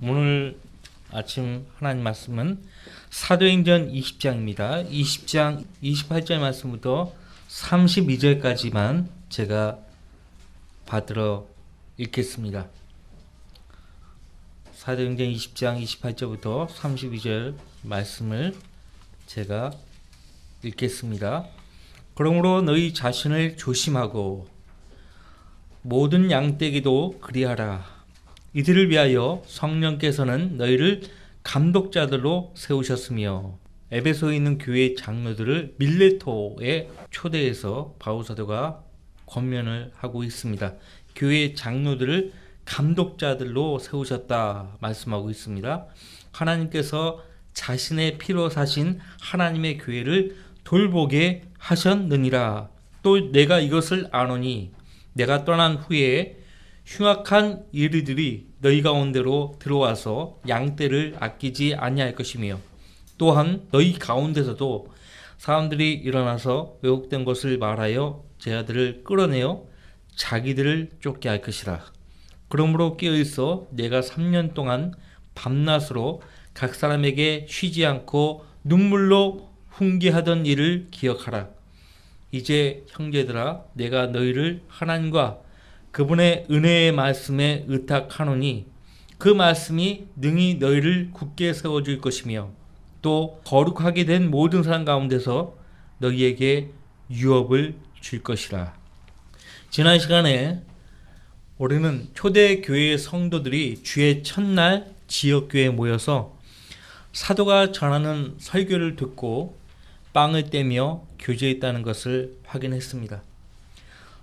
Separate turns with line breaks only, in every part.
오늘 아침 하나님 말씀은 사도행전 20장입니다. 20장 28절 말씀부터 32절까지만 제가 받들어 읽겠습니다. 사도행전 20장 28절부터 32절 말씀을 제가 읽겠습니다. 그러므로 너희 자신을 조심하고 모든 양떼기도 그리하라. 이들을 위하여 성령께서는 너희를 감독자들로 세우셨으며 에베소에 있는 교회 장로들을 밀레토에 초대해서 바울 사도가 권면을 하고 있습니다. 교회 장로들을 감독자들로 세우셨다 말씀하고 있습니다. 하나님께서 자신의 피로 사신 하나님의 교회를 돌보게 하셨느니라. 또 내가 이것을 아노니 내가 떠난 후에 흉악한 이리들이 너희 가운데로 들어와서 양떼를 아끼지 아니할 것이며 또한 너희 가운데서도 사람들이 일어나서 왜곡된 것을 말하여 제 아들을 끌어내어 자기들을 쫓게 할 것이라. 그러므로 깨어있어 내가 3년 동안 밤낮으로 각 사람에게 쉬지 않고 눈물로 훈계하던 일을 기억하라. 이제 형제들아 내가 너희를 하나님과 그분의 은혜의 말씀에 의탁하노니 그 말씀이 능히 너희를 굳게 세워줄 것이며 또 거룩하게 된 모든 사람 가운데서 너희에게 유업을 줄 것이라. 지난 시간에 우리는 초대교회 성도들이 주의 첫날 지역교회에 모여서 사도가 전하는 설교를 듣고 빵을 떼며 교제했다는 것을 확인했습니다.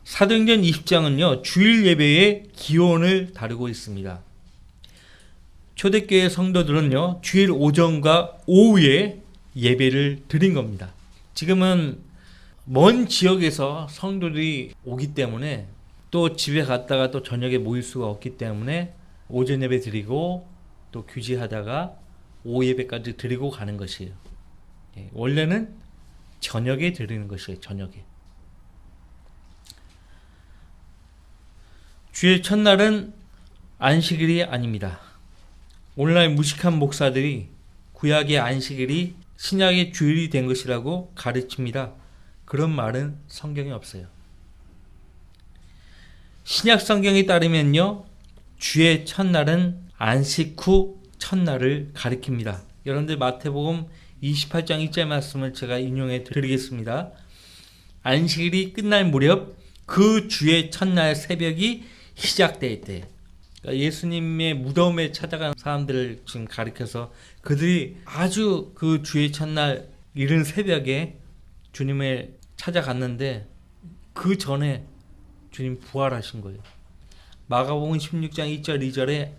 사도행전 20장은요, 주일 예배의 기원을 다루고 있습니다. 초대교회 성도들은요, 주일 오전과 오후에 예배를 드린 겁니다. 지금은 먼 지역에서 성도들이 오기 때문에 또 집에 갔다가 또 저녁에 모일 수가 없기 때문에 오전 예배 드리고 또 규제하다가 오후 예배까지 드리고 가는 것이에요. 원래는 저녁에 드리는 것이에요. 저녁에. 주의 첫날은 안식일이 아닙니다. 오늘날 무식한 목사들이 구약의 안식일이 신약의 주일이 된 것이라고 가르칩니다. 그런 말은 성경에 없어요. 신약 성경에 따르면요, 주의 첫날은 안식 후 첫날을 가리킵니다. 여러분들 마태복음 28장 1절 말씀을 제가 인용해 드리겠습니다. 안식일이 끝날 무렵 그 주의 첫날 새벽이 시작될 때, 그러니까 예수님의 무덤에 찾아간 사람들을 지금 가리켜서 그들이 아주 그 주의 첫날 이른 새벽에 주님을 찾아갔는데 그 전에 주님 부활하신 거예요. 마가복음 16장 1절 2절에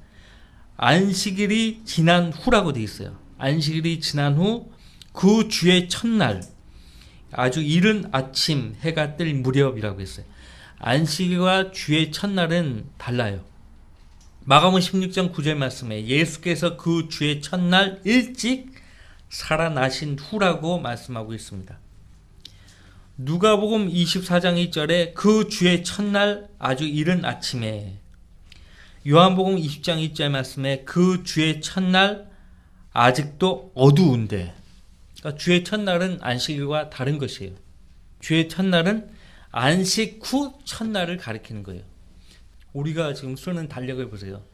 안식일이 지난 후라고 되어 있어요. 안식일이 지난 후 그 주의 첫날 아주 이른 아침 해가 뜰 무렵이라고 했어요. 안식일과 주의 첫날은 달라요. 마가복음 16장 9절 말씀에 예수께서 그 주의 첫날 일찍 살아나신 후라고 말씀하고 있습니다. 누가복음 24장 1절에 그 주의 첫날 아주 이른 아침에, 요한복음 20장 1절 말씀에 그 주의 첫날 아직도 어두운데, 그러니까 주의 첫날은 안식일과 다른 것이에요. 주의 첫날은 안식 후 첫날을 가리키는 거예요. 우리가 지금 쓰는 달력을 보세요.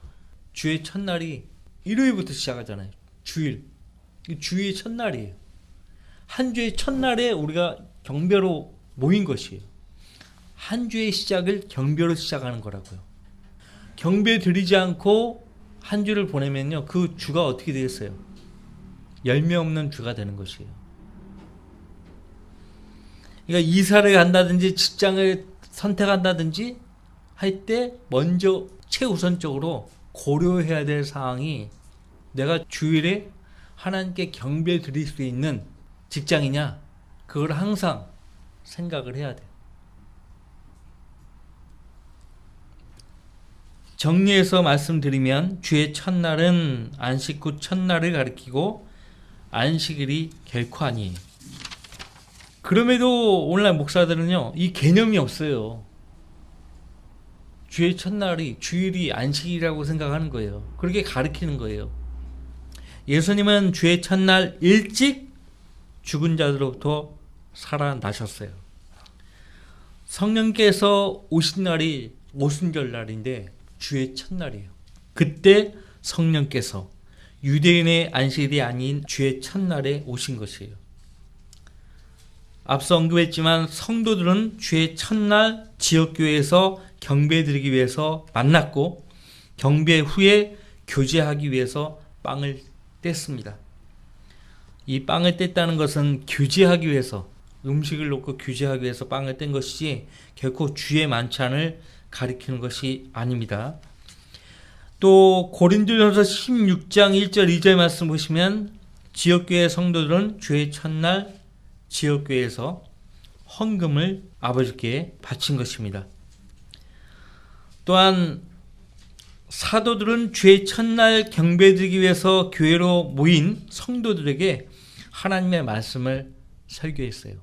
주의 첫날이 일요일부터 시작하잖아요. 주일. 주의 첫날이에요. 한 주의 첫날에 우리가 경배로 모인 것이에요. 한 주의 시작을 경배로 시작하는 거라고요. 경배 드리지 않고 한 주를 보내면요, 그 주가 어떻게 되겠어요? 열매 없는 주가 되는 것이에요. 그러니까 이사를 간다든지 직장을 선택한다든지 할 때 먼저 최우선적으로 고려해야 될 사항이 내가 주일에 하나님께 경배 드릴 수 있는 직장이냐, 그걸 항상 생각을 해야 돼요. 정리해서 말씀드리면 주의 첫날은 안식 후 첫날을 가리키고 안식일이 결코 아니에요. 그럼에도 오늘날 목사들은요, 이 개념이 없어요. 주의 첫날이 주일이 안식이라고 생각하는 거예요. 그렇게 가르치는 거예요. 예수님은 주의 첫날 일찍 죽은 자들로부터 살아나셨어요. 성령께서 오신 날이 오순절 날인데 주의 첫날이에요. 그때 성령께서 유대인의 안식일이 아닌 주의 첫날에 오신 것이에요. 앞서 언급했지만 성도들은 주의 첫날 지역교회에서 경배드리기 위해서 만났고 경배 후에 교제하기 위해서 빵을 뗐습니다. 이 빵을 뗐다는 것은 교제하기 위해서, 음식을 놓고 교제하기 위해서 빵을 뗀 것이지 결코 주의 만찬을 가리키는 것이 아닙니다. 또 고린도전서 16장 1절 2절 말씀 보시면 지역교회 성도들은 주의 첫날 지역교회에서 헌금을 아버지께 바친 것입니다. 또한 사도들은 주의 첫날 경배드리기 위해서 교회로 모인 성도들에게 하나님의 말씀을 설교했어요.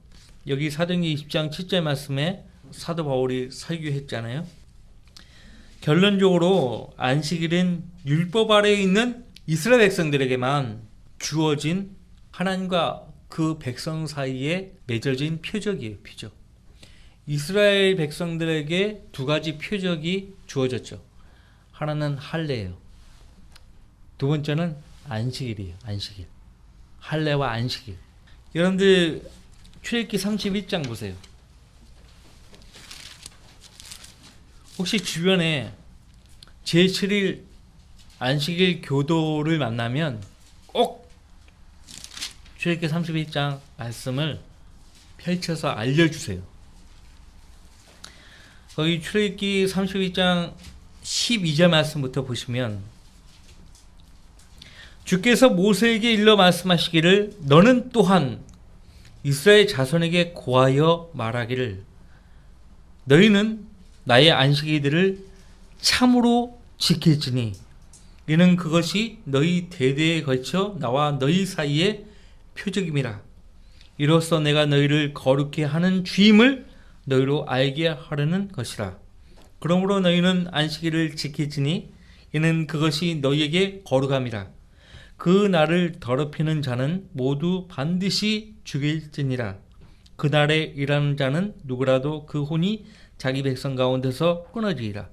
여기 사도행전 20장 7절 말씀에 사도 바울이 설교했잖아요. 결론적으로 안식일은 율법 아래에 있는 이스라엘 백성들에게만 주어진 하나님과 그 백성 사이에 맺어진 표적이에요. 표적. 이스라엘 백성들에게 두 가지 표적이 주어졌죠. 하나는 할례예요. 두 번째는 안식일이에요. 안식일. 할례와 안식일. 여러분들 출애굽기 31장 보세요. 혹시 주변에 제7일 안식일 교도를 만나면 꼭 출애굽기 31장 말씀을 펼쳐서 알려주세요. 거기 출애굽기 32장 12절 말씀부터 보시면 주께서 모세에게 일러 말씀하시기를 너는 또한 이스라엘 자손에게 고하여 말하기를 너희는 나의 안식일들을 참으로 지킬지니 이는 그것이 너희 대대에 걸쳐 나와 너희 사이에 표적임이라. 이로써 내가 너희를 거룩히 하는 주임을 너희로 알게 하려는 것이라. 그러므로 너희는 안식일을 지킬지니 이는 그것이 너희에게 거룩함이라. 그 날을 더럽히는 자는 모두 반드시 죽일지니라. 그 날에 일하는 자는 누구라도 그 혼이 자기 백성 가운데서 끊어지리라.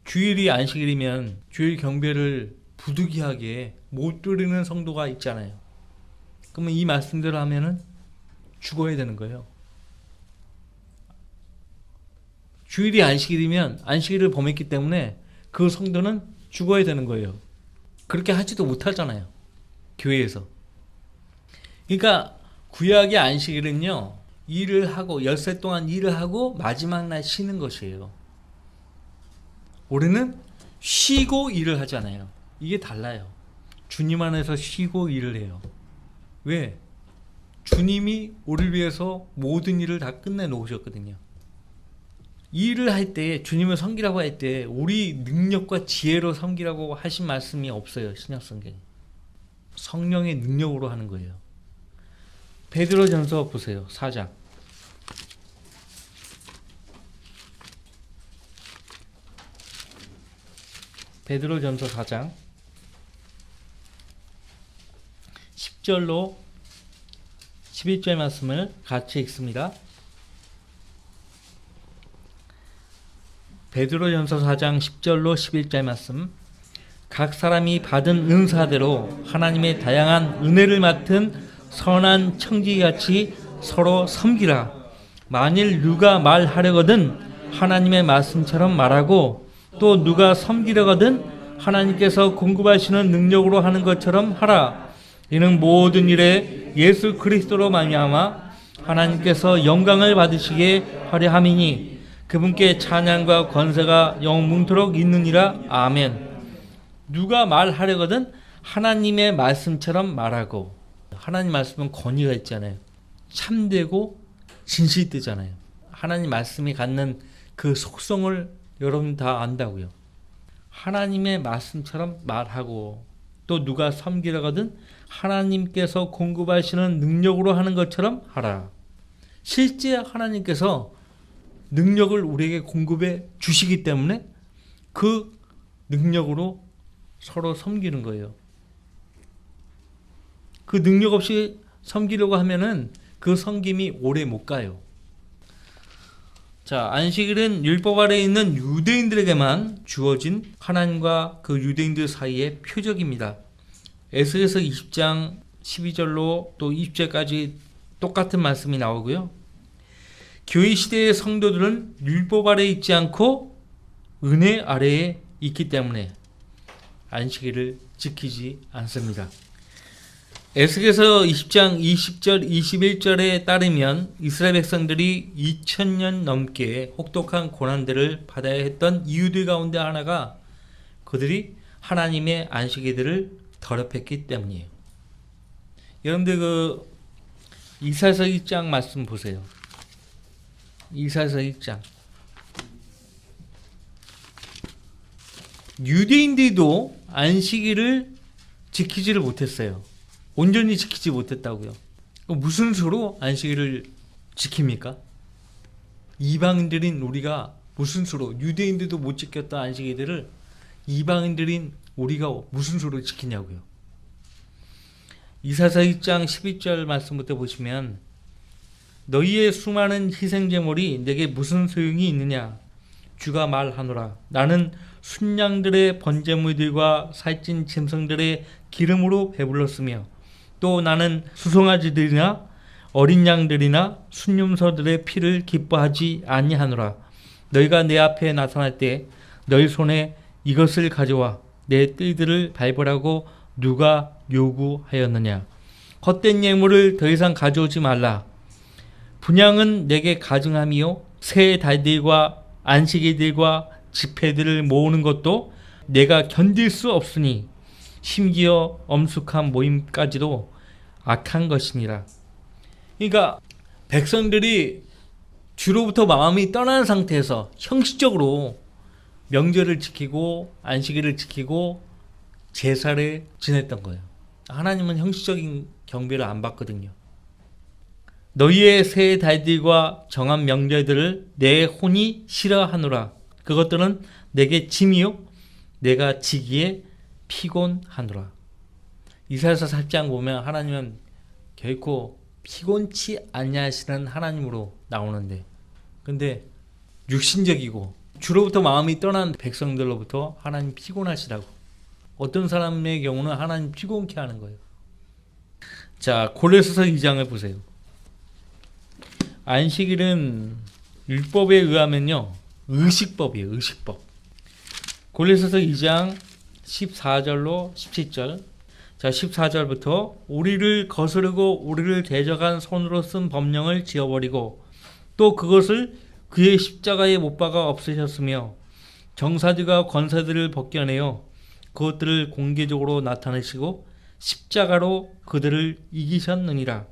주일이 안식일이면 주일 경배를 부득이하게 못 드리는 성도가 있잖아요. 그러면 이 말씀대로 하면은 죽어야 되는 거예요. 주일이 안식일이면 안식일을 범했기 때문에 그 성도는 죽어야 되는 거예요. 그렇게 하지도 못하잖아요. 교회에서. 그러니까 구약의 안식일은요. 일을 하고 엿새 동안 일을 하고 마지막 날 쉬는 것이에요. 우리는 쉬고 일을 하잖아요. 이게 달라요. 주님 안에서 쉬고 일을 해요. 왜? 주님이 우리를 위해서 모든 일을 다 끝내놓으셨거든요. 일을 할 때, 주님을 섬기라고 할 때 우리 능력과 지혜로 섬기라고 하신 말씀이 없어요. 신약성경에. 성령의 능력으로 하는 거예요. 베드로전서 보세요. 4장. 베드로전서 4장 10절로 11절 말씀을 같이 읽습니다. 베드로전서 4장 10절로 11절 말씀. 각 사람이 받은 은사대로 하나님의 다양한 은혜를 맡은 선한 청지기같이 서로 섬기라. 만일 누가 말하려거든 하나님의 말씀처럼 말하고 또 누가 섬기려거든 하나님께서 공급하시는 능력으로 하는 것처럼 하라. 이는 모든 일에 예수 그리스도로 말미암아 하나님께서 영광을 받으시게 하려 함이니 그분께 찬양과 권세가 영무토록 있느니라. 아멘. 누가 말하려거든 하나님의 말씀처럼 말하고. 하나님 말씀은 권위가 있잖아요. 참되고 진실되잖아요. 하나님 말씀이 갖는 그 속성을 여러분 다 안다고요. 하나님의 말씀처럼 말하고 또 누가 섬기려거든 하나님께서 공급하시는 능력으로 하는 것처럼 하라. 실제 하나님께서 능력을 우리에게 공급해 주시기 때문에 그 능력으로 서로 섬기는 거예요. 그 능력 없이 섬기려고 하면은 그 섬김이 오래 못 가요. 자, 안식일은 율법 아래에 있는 유대인들에게만 주어진 하나님과 그 유대인들 사이의 표적입니다. 에스겔서 20장 12절로 또 20절까지 똑같은 말씀이 나오고요. 교회 시대의 성도들은 율법 아래에 있지 않고 은혜 아래에 있기 때문에 안식일을 지키지 않습니다. 에스겔서 20장 20절 21절에 따르면 이스라엘 백성들이 2000년 넘게 혹독한 고난들을 받아야 했던 이유들 가운데 하나가 그들이 하나님의 안식일들을 더럽혔기 때문이에요. 여러분들 그 이사야서 1장 말씀 보세요. 이사야서 1장. 유대인들도 안식일을 지키지를 못했어요. 온전히 지키지 못했다고요. 무슨 수로 안식일을 지킵니까? 이방인들인 우리가 무슨 수로, 유대인들도 못 지켰던 안식일들을 이방인들인 우리가 무슨 수로 지키냐고요. 이사야서 1장 12절 말씀부터 보시면 너희의 수많은 희생제물이 내게 무슨 소용이 있느냐? 주가 말하노라. 나는 순양들의 번제물들과 살찐 짐승들의 기름으로 배불렀으며 또 나는 수송아지들이나 어린 양들이나 순념소들의 피를 기뻐하지 아니하노라. 너희가 내 앞에 나타날 때 너희 손에 이것을 가져와 내 뜰들을 밟으라고 누가 요구하였느냐. 헛된 예물을 더 이상 가져오지 말라. 분향은 내게 가증함이요 새 달들과 안식일들과 집회들을 모으는 것도 내가 견딜 수 없으니 심지어 엄숙한 모임까지도 악한 것이니라. 그러니까 백성들이 주로부터 마음이 떠난 상태에서 형식적으로 명절을 지키고 안식일을 지키고 제사를 지냈던 거예요. 하나님은 형식적인 경배를 안 받거든요. 너희의 새 달들과 정한 명절들을 내 혼이 싫어하노라. 그것들은 내게 짐이요 내가 지기에 피곤하노라. 이사야서 4장 보면 하나님은 결코 피곤치 아니하시는 하나님으로 나오는데, 근데 육신적이고 주로부터 마음이 떠난 백성들로부터 하나님 피곤하시다고. 어떤 사람의 경우는 하나님 피곤케 하는 거예요. 자, 고린도서 2장을 보세요. 안식일은 율법에 의하면요 의식법이에요. 의식법. 고린도서 2장 14절로 17절. 자, 14절부터 우리를 거스르고 우리를 대적한 손으로 쓴 법령을 지어버리고 또 그것을 그의 십자가에 못 박아 없애셨으며 정사들과 권사들을 벗겨내어 그것들을 공개적으로 나타내시고 십자가로 그들을 이기셨느니라.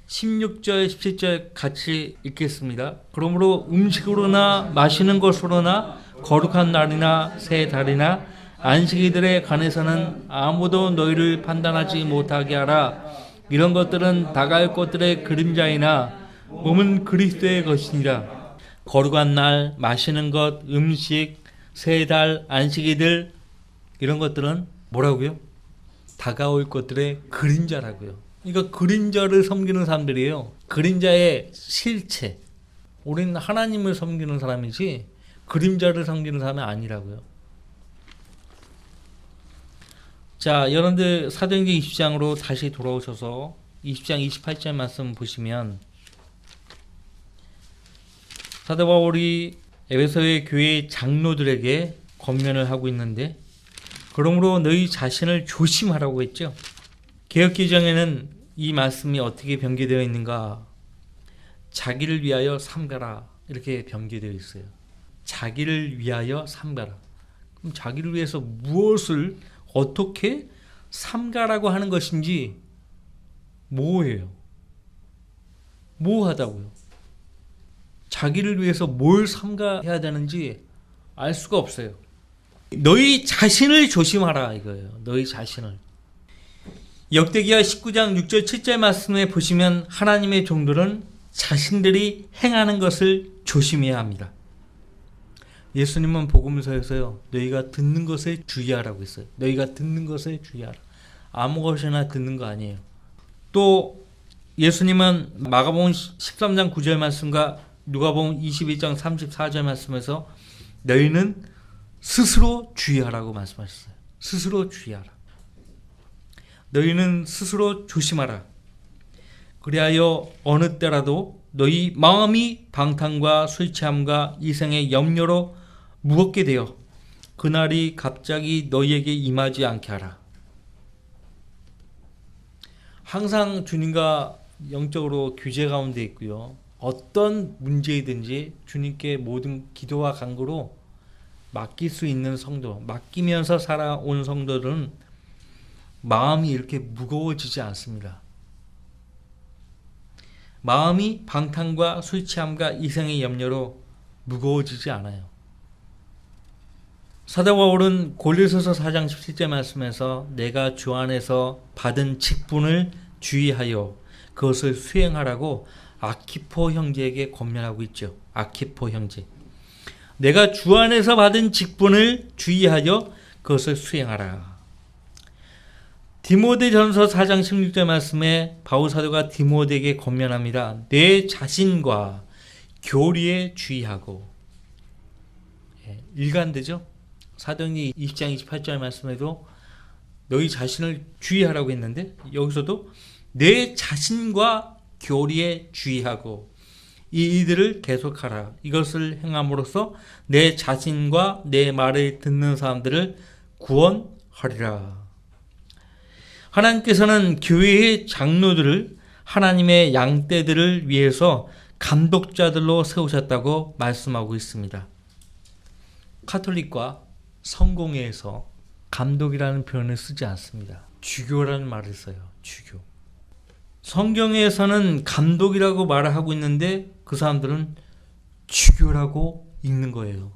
16절 17절 같이 읽겠습니다. 그러므로 음식으로나 마시는 것으로나 거룩한 날이나 새 달이나 안식일들에 관해서는 아무도 너희를 판단하지 못하게 하라. 이런 것들은 다가올 것들의 그림자이나 몸은 그리스도의 것이니라. 거룩한 날, 마시는 것, 음식, 새 달, 안식일들 이런 것들은 뭐라고요? 다가올 것들의 그림자라고요. 그러니까 그림자를 섬기는 사람들이에요. 그림자의 실체. 우리는 하나님을 섬기는 사람이지 그림자를 섬기는 사람이 아니라고요. 자, 여러분들 사도행전 20장으로 다시 돌아오셔서 20장 28절 말씀 보시면 사도 바울이 에베소의 교회 장로들에게 권면을 하고 있는데, 그러므로 너희 자신을 조심하라고 했죠. 개역개정에는 이 말씀이 어떻게 변개되어 있는가? 자기를 위하여 삼가라 이렇게 변개되어 있어요. 자기를 위하여 삼가라. 그럼 자기를 위해서 무엇을 어떻게 삼가라고 하는 것인지 뭐예요? 뭐하다고요? 자기를 위해서 뭘 삼가해야 되는지 알 수가 없어요. 너희 자신을 조심하라 이거예요. 너희 자신을. 역대기하 19장 6절 7절 말씀에 보시면 하나님의 종들은 자신들이 행하는 것을 조심해야 합니다. 예수님은 복음서에서요, 너희가 듣는 것에 주의하라고 했어요. 너희가 듣는 것에 주의하라. 아무것이나 듣는 거 아니에요. 또 예수님은 마가복음 13장 9절 말씀과 누가복음 22장 34절 말씀에서 너희는 스스로 주의하라고 말씀하셨어요. 스스로 주의하라. 너희는 스스로 조심하라. 그리하여 어느 때라도 너희 마음이 방탕과 술 취함과 이생의 염려로 무겁게 되어 그날이 갑자기 너희에게 임하지 않게 하라. 항상 주님과 영적으로 규제 가운데 있고요. 어떤 문제이든지 주님께 모든 기도와 간구로 맡길 수 있는 성도, 맡기면서 살아온 성도들은 마음이 이렇게 무거워지지 않습니다. 마음이 방탕과 술 취함과 이생의 염려로 무거워지지 않아요. 사도 바울은 골로새서 4장 17절 말씀에서 내가 주 안에서 받은 직분을 주의하여 그것을 수행하라고 아키포 형제에게 권면하고 있죠. 아키포 형제. 내가 주 안에서 받은 직분을 주의하여 그것을 수행하라. 디모데전서 4장 16절 말씀에 바울 사도가 디모데에게 권면합니다. 내 자신과 교리에 주의하고. 일관되죠? 사도행전 20장 28절 말씀에도 너희 자신을 주의하라고 했는데 여기서도 내 자신과 교리에 주의하고 이들을 계속하라. 이것을 행함으로써 내 자신과 내 말을 듣는 사람들을 구원하리라. 하나님께서는 교회의 장로들을 하나님의 양떼들을 위해서 감독자들로 세우셨다고 말씀하고 있습니다. 카톨릭과 성공회에서 감독이라는 표현을 쓰지 않습니다. 주교라는 말을 써요. 주교. 성경에서는 감독이라고 말을 하고 있는데 그 사람들은 주교라고 읽는 거예요.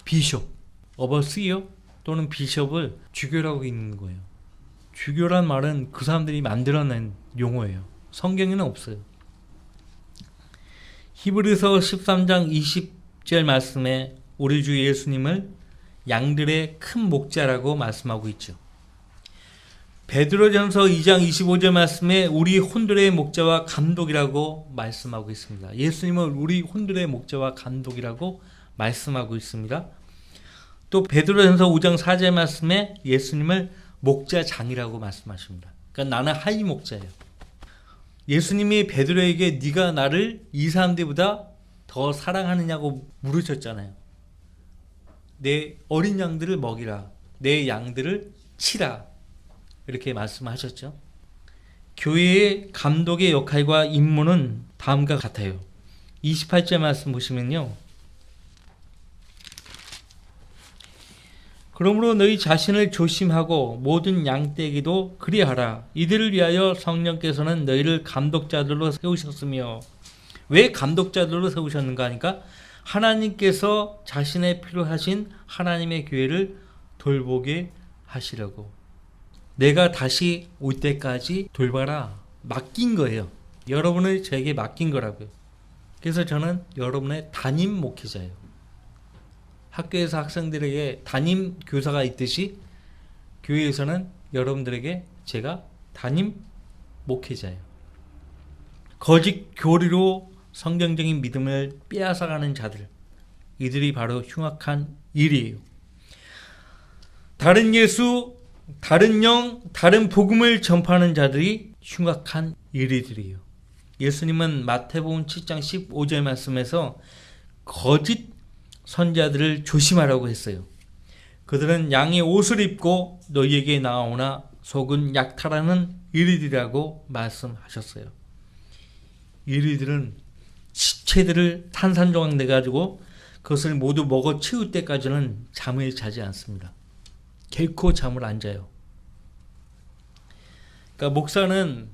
비숍, 어버시어 또는 비숍을 주교라고 읽는 거예요. 주교란 말은 그 사람들이 만들어낸 용어예요. 성경에는 없어요. 히브리서 13장 20절 말씀에 우리 주 예수님을 양들의 큰 목자라고 말씀하고 있죠. 베드로전서 2장 25절 말씀에 우리 혼들의 목자와 감독이라고 말씀하고 있습니다. 예수님은 우리 혼들의 목자와 감독이라고 말씀하고 있습니다. 또 베드로전서 5장 4절 말씀에 예수님을 목자장이라고 말씀하십니다. 그러니까 나는 하이 목자예요. 예수님이 베드로에게 네가 나를 이 사람들보다 더 사랑하느냐고 물으셨잖아요. 내 어린 양들을 먹이라. 내 양들을 치라. 이렇게 말씀하셨죠. 교회의 감독의 역할과 임무는 다음과 같아요. 28절 말씀 보시면요. 그러므로 너희 자신을 조심하고 모든 양떼에게도 그리하라. 이들을 위하여 성령께서는 너희를 감독자들로 세우셨으며. 왜 감독자들로 세우셨는가 하니까 하나님께서 자신의 필요하신 하나님의 교회를 돌보게 하시려고. 내가 다시 올 때까지 돌봐라. 맡긴 거예요. 여러분을 저에게 맡긴 거라고요. 그래서 저는 여러분의 담임 목회자예요. 학교에서 학생들에게 담임 교사가 있듯이 교회에서는 여러분들에게 제가 담임 목회자예요. 거짓 교리로 성경적인 믿음을 빼앗아가는 자들, 이들이 바로 흉악한 일이에요. 다른 예수, 다른 영, 다른 복음을 전파하는 자들이 흉악한 일이들이에요. 예수님은 마태복음 7장 15절 말씀에서 거짓 선자들을 조심하라고 했어요. 그들은 양의 옷을 입고 너희에게 나오나 속은 약탈하는 이리들이라고 말씀하셨어요. 이리들은 시체들을 산산조각 내가지고 그것을 모두 먹어 치울 때까지는 잠을 자지 않습니다. 결코 잠을 안 자요. 그러니까 목사는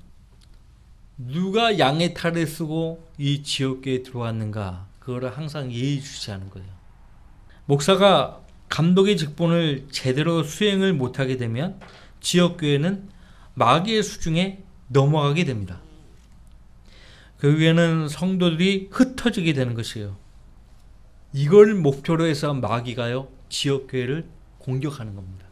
누가 양의 탈을 쓰고 이 지옥교에 들어왔는가, 그거를 항상 예의주시하는 거예요. 목사가 감독의 직분을 제대로 수행을 못하게 되면 지역교회는 마귀의 수중에 넘어가게 됩니다. 결국에는 성도들이 흩어지게 되는 것이에요. 이걸 목표로 해서 마귀가요, 지역교회를 공격하는 겁니다.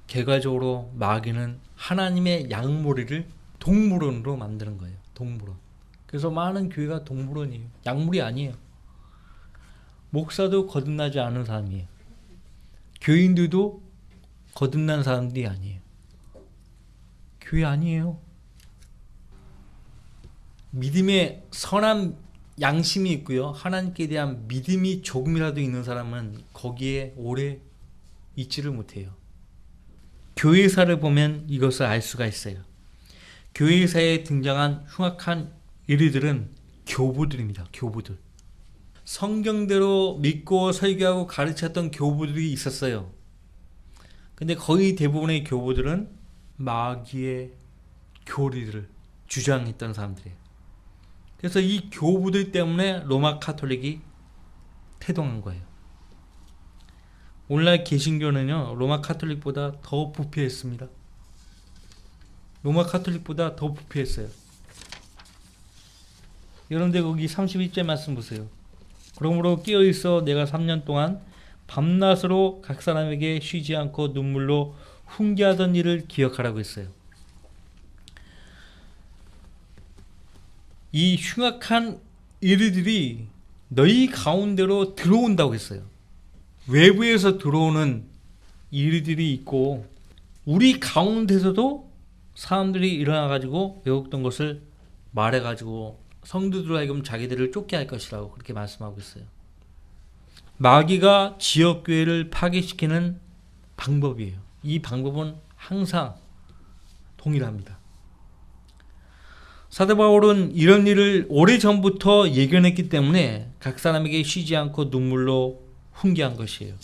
결과적으로 마귀는 하나님의 약물이를 동물원으로 만드는 거예요. 동물원. 그래서 많은 교회가 동물원이에요. 약물이 아니에요. 목사도 거듭나지 않은 사람이에요. 교인들도 거듭난 사람들이 아니에요. 교회 아니에요. 믿음의 선한 양심이 있고요. 하나님께 대한 믿음이 조금이라도 있는 사람은 거기에 오래 있지를 못해요. 교회사를 보면 이것을 알 수가 있어요. 교회사에 등장한 흉악한 이리들은 교부들입니다. 교부들. 성경대로 믿고 설교하고 가르쳤던 교부들이 있었어요. 근데 거의 대부분의 교부들은 마귀의 교리를 주장했던 사람들이에요. 그래서 이 교부들 때문에 로마 카톨릭이 태동한 거예요. 오늘날 개신교는요, 로마 카톨릭보다 더 부패했습니다. 로마 카톨릭보다 더 부패했어요. 여러분들 거기 32절 말씀 보세요. 그러므로 깨어있어 내가 3년 동안 밤낮으로 각 사람에게 쉬지 않고 눈물로 훈계하던 일을 기억하라고 했어요. 이 흉악한 일들이 너희 가운데로 들어온다고 했어요. 외부에서 들어오는 일들이 있고 우리 가운데서도 사람들이 일어나가지고 외웠던 것을 말해가지고 성도들로 하여금 자기들을 쫓게 할 것이라고 그렇게 말씀하고 있어요. 마귀가 지역교회를 파괴시키는 방법이에요. 이 방법은 항상 동일합니다. 사도 바울은 이런 일을 오래전부터 예견했기 때문에 각 사람에게 쉬지 않고 눈물로 훈계한 것이에요.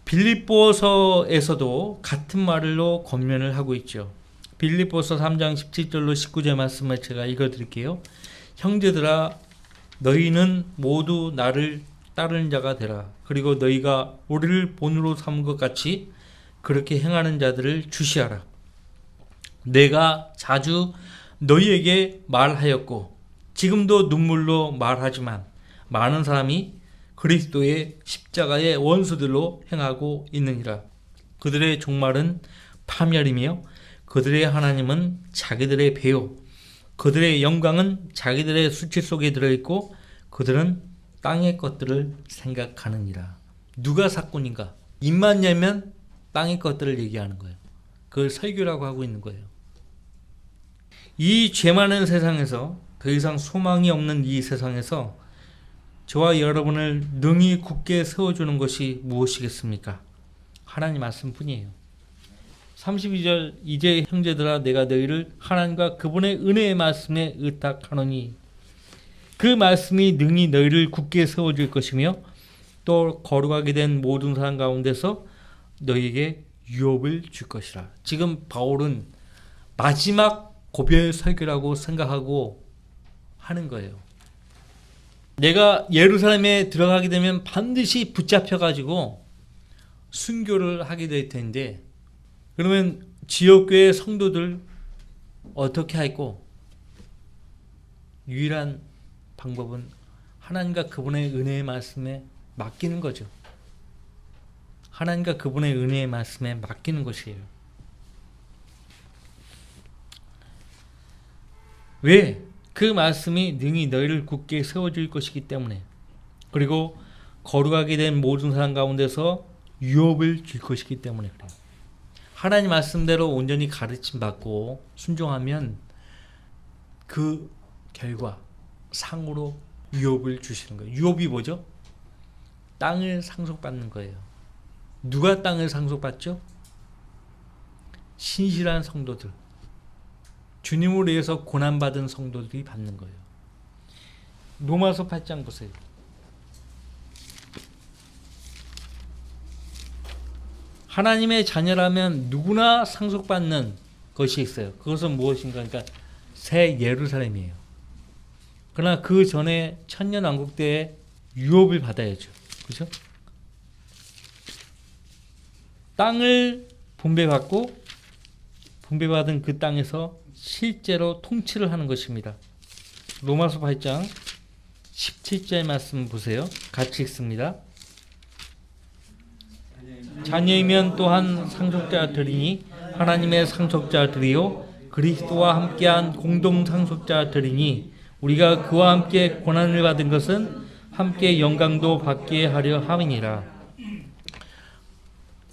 빌립보서에서도 같은 말로 권면을 하고 있죠. 빌립보서 3장 17절로 19절 말씀을 제가 읽어드릴게요. 형제들아 너희는 모두 나를 따르는 자가 되라. 그리고 너희가 우리를 본으로 삼은 것 같이 그렇게 행하는 자들을 주시하라. 내가 자주 너희에게 말하였고 지금도 눈물로 말하지만 많은 사람이 그리스도의 십자가의 원수들로 행하고 있느니라. 그들의 종말은 파멸이며 그들의 하나님은 자기들의 배요 그들의 영광은 자기들의 수치 속에 들어있고 그들은 땅의 것들을 생각하느니라. 누가 사꾼인가? 입만 열면 땅의 것들을 얘기하는 거예요. 그걸 설교라고 하고 있는 거예요. 이 죄 많은 세상에서 더 이상 소망이 없는 이 세상에서 저와 여러분을 능히 굳게 세워주는 것이 무엇이겠습니까? 하나님 말씀뿐이에요. 32절 이제 형제들아 내가 너희를 하나님과 그분의 은혜의 말씀에 의탁하노니 그 말씀이 능히 너희를 굳게 세워줄 것이며 또 거룩하게 된 모든 사람 가운데서 너희에게 유업을 줄 것이라. 지금 바울은 마지막 고별 설교라고 생각하고 하는 거예요. 내가 예루살렘에 들어가게 되면 반드시 붙잡혀가지고 순교를 하게 될 텐데 그러면 지역교회 성도들 어떻게 할고? 유일한 방법은 하나님과 그분의 은혜의 말씀에 맡기는 거죠. 하나님과 그분의 은혜의 말씀에 맡기는 것이에요. 왜? 그 말씀이 능히 너희를 굳게 세워줄 것이기 때문에 그리고 거룩하게 된 모든 사람 가운데서 유업을 줄 것이기 때문에 그래요. 하나님 말씀대로 온전히 가르침 받고 순종하면 그 결과 상으로 유업을 주시는 거예요. 유업이 뭐죠? 땅을 상속받는 거예요. 누가 땅을 상속받죠? 신실한 성도들. 주님을 위해서 고난받은 성도들이 받는 거예요. 로마서 8장 보세요. 하나님의 자녀라면 누구나 상속받는 것이 있어요. 그것은 무엇인가? 그러니까 새 예루살렘이에요. 그러나 그 전에 천년왕국 때에 유업을 받아야죠. 그렇죠? 땅을 분배받고 분배받은 그 땅에서 실제로 통치를 하는 것입니다. 로마서 8장 17절 말씀 보세요. 같이 읽습니다. 자녀이면 또한 상속자들이니 하나님의 상속자들이요 그리스도와 함께한 공동 상속자들이니 우리가 그와 함께 고난을 받은 것은 함께 영광도 받게 하려 함이니라.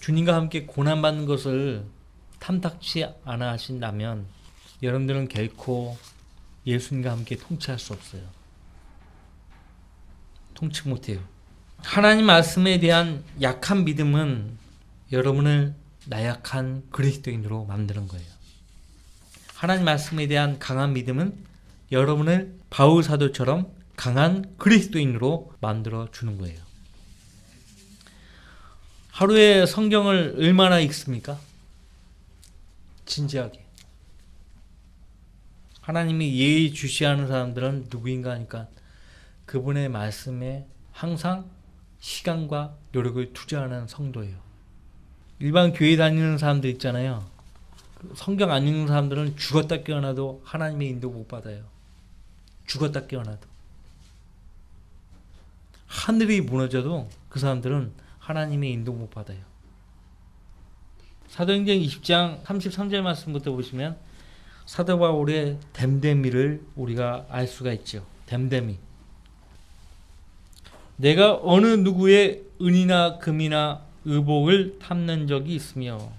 주님과 함께 고난받는 것을 탐탁치 않아 하신다면 여러분들은 결코 예수님과 함께 통치할 수 없어요. 통치 못해요. 하나님 말씀에 대한 약한 믿음은 여러분을 나약한 그리스도인으로 만드는 거예요. 하나님 말씀에 대한 강한 믿음은 여러분을 바울 사도처럼 강한 그리스도인으로 만들어 주는 거예요. 하루에 성경을 얼마나 읽습니까? 진지하게. 하나님이 예의주시하는 사람들은 누구인가 하니까 그분의 말씀에 항상 시간과 노력을 투자하는 성도예요. 일반 교회 다니는 사람들 있잖아요. 성경 안 읽는 사람들은 죽었다 깨어나도 하나님의 인도 못 받아요. 죽었다 깨어나도. 하늘이 무너져도 그 사람들은 하나님의 인도 못 받아요. 사도행전 20장 33절 말씀부터 보시면 사도 바울의 댐데미를 우리가 알 수가 있죠. 댐데미. 내가 어느 누구의 은이나 금이나 의복을 탐낸 적이 있으며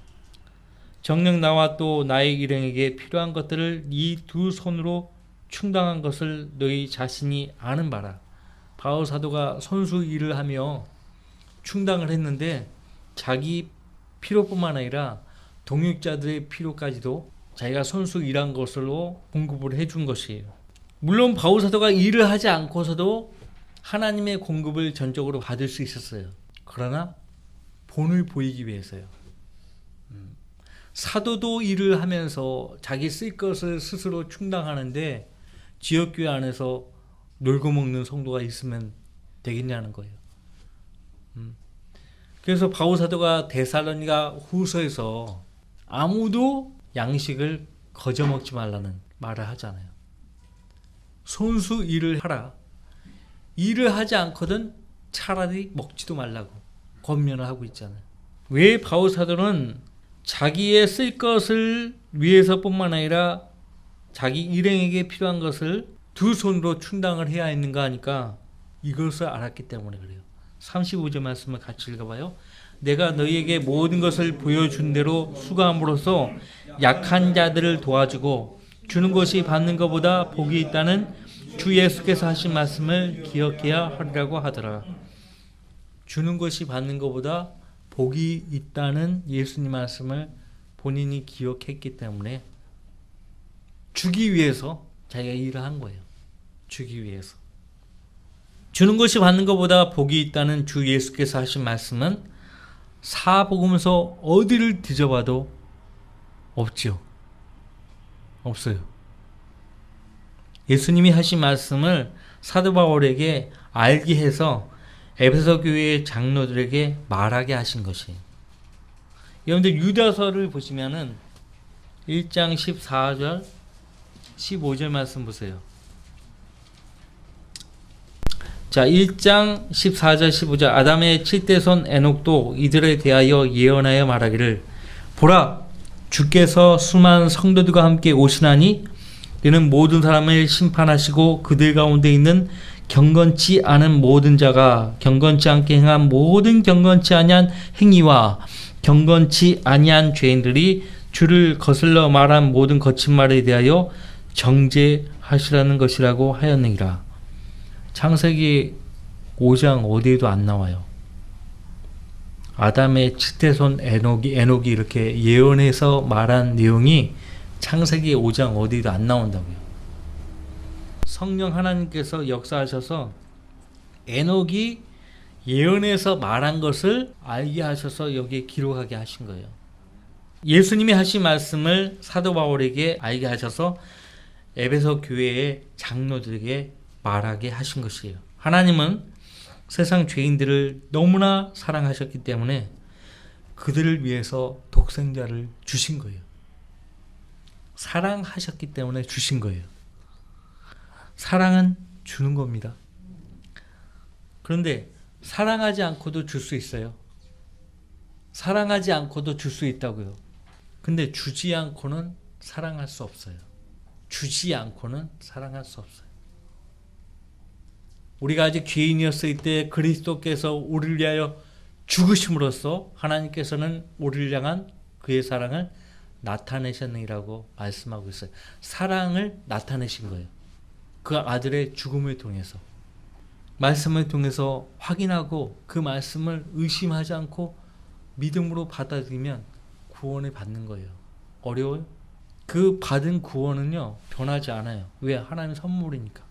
정녕 나와 또 나의 일행에게 필요한 것들을 이 두 손으로 충당한 것을 너희 자신이 아는 바라. 바울 사도가 손수 일을 하며 충당을 했는데 자기 필요뿐만 아니라 동역자들의 필요까지도 자기가 손수 일한 것으로 공급을 해준 것이에요. 물론 바울 사도가 일을 하지 않고서도 하나님의 공급을 전적으로 받을 수 있었어요. 그러나 본을 보이기 위해서요. 사도도 일을 하면서 자기 쓸 것을 스스로 충당하는데 지역교회 안에서 놀고 먹는 성도가 있으면 되겠냐는 거예요. 그래서 바울 사도가 데살로니가 후서에서 아무도 양식을 거저 먹지 말라는 말을 하잖아요. 손수 일을 하라. 일을 하지 않거든 차라리 먹지도 말라고 권면을 하고 있잖아요. 왜 바울 사도는 자기의 쓸 것을 위해서뿐만 아니라 자기 일행에게 필요한 것을 두 손으로 충당을 해야 했는가 하니까 이것을 알았기 때문에 그래요. 35절 말씀을 같이 읽어봐요. 내가 너희에게 모든 것을 보여준 대로 수고함으로써 약한 자들을 도와주고 주는 것이 받는 것보다 복이 있다는 주 예수께서 하신 말씀을 기억해야 하리라고 하더라. 주는 것이 받는 것보다 복이 있다는 예수님 말씀을 본인이 기억했기 때문에 주기 위해서 자기가 일을 한 거예요. 주기 위해서. 주는 것이 받는 것보다 복이 있다는 주 예수께서 하신 말씀은 사복음서 어디를 뒤져봐도 없죠. 없어요. 예수님이 하신 말씀을 사도 바울에게 알게 해서 에베소 교회의 장로들에게 말하게 하신 것이에요. 여러분들 유다서를 보시면은 1장 14절 15절 말씀 보세요. 자, 1장 14절 15절 아담의 7대 손 에녹도 이들에 대하여 예언하여 말하기를 보라 주께서 수많은 성도들과 함께 오시나니 이는 모든 사람을 심판하시고 그들 가운데 있는 경건치 않은 모든 자가 경건치 않게 행한 모든 경건치 아니한 행위와 경건치 아니한 죄인들이 주를 거슬러 말한 모든 거친 말에 대하여 정죄하시라는 것이라고 하였느니라. 창세기 5장 어디에도 안 나와요. 아담의 7대손 에녹이 이렇게 예언해서 말한 내용이 창세기 5장 어디에도 안 나온다고요. 성령 하나님께서 역사하셔서 에녹이 예언해서 말한 것을 알게 하셔서 여기에 기록하게 하신 거예요. 예수님이 하신 말씀을 사도 바울에게 알게 하셔서 에베소 교회의 장로들에게 말하게 하신 것이에요. 하나님은 세상 죄인들을 너무나 사랑하셨기 때문에 그들을 위해서 독생자를 주신 거예요. 사랑하셨기 때문에 주신 거예요. 사랑은 주는 겁니다. 그런데 사랑하지 않고도 줄 수 있어요. 사랑하지 않고도 줄 수 있다고요. 근데 주지 않고는 사랑할 수 없어요. 주지 않고는 사랑할 수 없어요. 우리가 아직 죄인이었을 때 그리스도께서 우리를 위하여 죽으심으로써 하나님께서는 우리를 향한 그의 사랑을 나타내셨느니라고 말씀하고 있어요. 사랑을 나타내신 거예요. 그 아들의 죽음을 통해서. 말씀을 통해서 확인하고 그 말씀을 의심하지 않고 믿음으로 받아들이면 구원을 받는 거예요. 어려워요? 그 받은 구원은요, 변하지 않아요. 왜? 하나님의 선물이니까.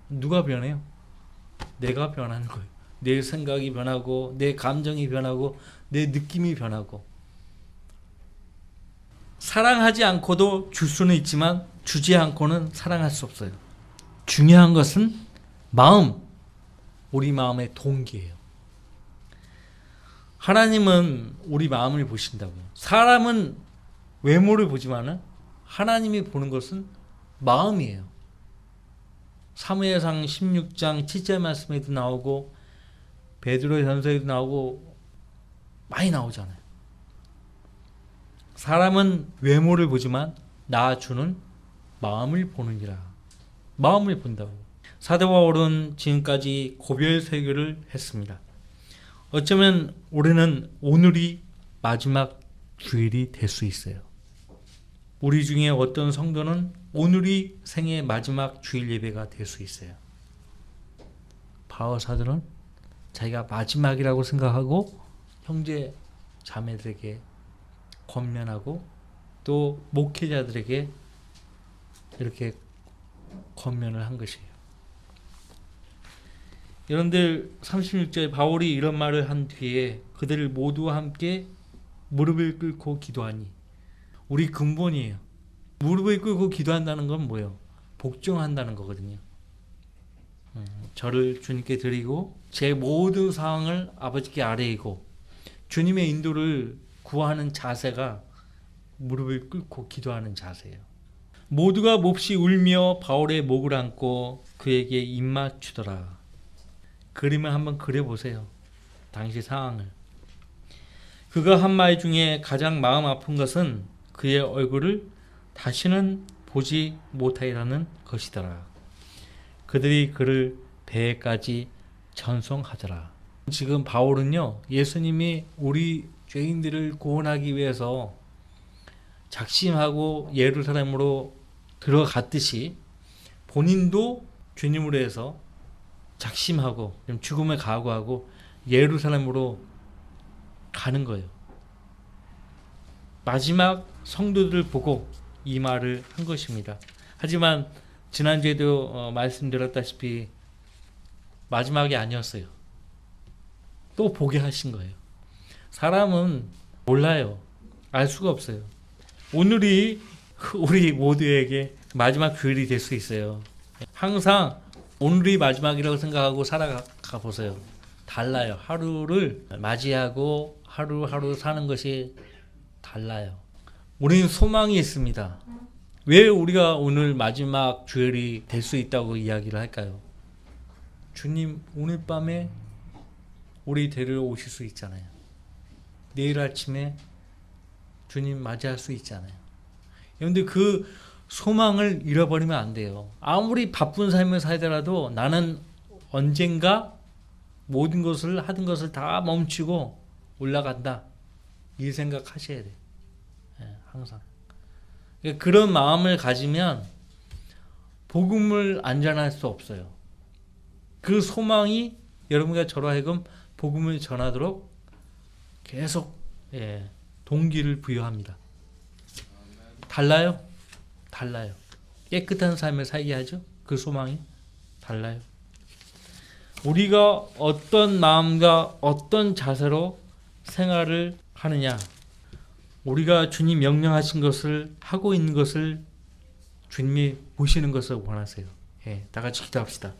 누가 변해요? 내가 변하는 거예요. 내 생각이 변하고 내 감정이 변하고 내 느낌이 변하고. 사랑하지 않고도 줄 수는 있지만 주지 않고는 사랑할 수 없어요. 중요한 것은 마음, 우리 마음의 동기예요. 하나님은 우리 마음을 보신다고요. 사람은 외모를 보지만은 하나님이 보는 것은 마음이에요. 사무엘상 16장 7절 말씀에도 나오고 베드로전서에도 나오고 많이 나오잖아요. 사람은 외모를 보지만 나 주는 마음을 보느니라. 마음을 본다고. 사도 바울은 지금까지 고별 설교를 했습니다. 어쩌면 올해는 오늘이 마지막 주일이 될 수 있어요. 우리 중에 어떤 성도는 오늘이 생애 마지막 주일 예배가 될 수 있어요. 바울 사도는 자기가 마지막이라고 생각하고 형제 자매들에게 권면하고 또 목회자들에게 이렇게 권면을 한 것이에요. 여러분들 36절에 바울이 이런 말을 한 뒤에 그들을 모두와 함께 무릎을 꿇고 기도하니, 우리 근본이에요. 무릎을 꿇고 기도한다는 건 뭐예요? 복종한다는 거거든요. 저를 주님께 드리고 제 모든 상황을 아버지께 아뢰이고 주님의 인도를 구하는 자세가 무릎을 꿇고 기도하는 자세예요. 모두가 몹시 울며 바울의 목을 안고 그에게 입맞추더라. 그림을 한번 그려보세요. 당시 상황을. 그가 한 말 중에 가장 마음 아픈 것은 그의 얼굴을 다시는 보지 못하리라는 것이더라. 그들이 그를 배에까지 전송하더라. 지금 바울은요, 예수님이 우리 죄인들을 구원하기 위해서 작심하고 예루살렘으로 들어갔듯이 본인도 주님으로 해서 작심하고 죽음을 각오하고 예루살렘으로 가는 거예요. 마지막 성도들을 보고 이 말을 한 것입니다. 하지만 지난주에도 말씀드렸다시피 마지막이 아니었어요. 또 보게 하신 거예요. 사람은 몰라요. 알 수가 없어요. 오늘이 우리 모두에게 마지막 주일이 될 수 있어요. 항상 오늘이 마지막이라고 생각하고 살아가 보세요. 달라요. 하루를 맞이하고 하루하루 사는 것이 달라요. 우리는 소망이 있습니다. 왜 우리가 오늘 마지막 주일이 될 수 있다고 이야기를 할까요? 주님 오늘 밤에 우리 데리러 오실 수 있잖아요. 내일 아침에 주님 맞이할 수 있잖아요. 그런데 그 소망을 잃어버리면 안 돼요. 아무리 바쁜 삶을 살더라도 나는 언젠가 모든 것을 하던 것을 다 멈추고 올라간다. 이 생각하셔야 돼요. 항상. 그런 마음을 가지면 복음을 안 전할 수 없어요. 그 소망이 여러분과 저로 하여금 복음을 전하도록 계속 동기를 부여합니다. 달라요? 달라요. 깨끗한 삶을 살게 하죠. 그 소망이 달라요. 우리가 어떤 마음과 어떤 자세로 생활을 하느냐, 우리가 주님 명령하신 것을 하고 있는 것을 주님이 보시는 것을 원하세요. 다 같이 기도합시다.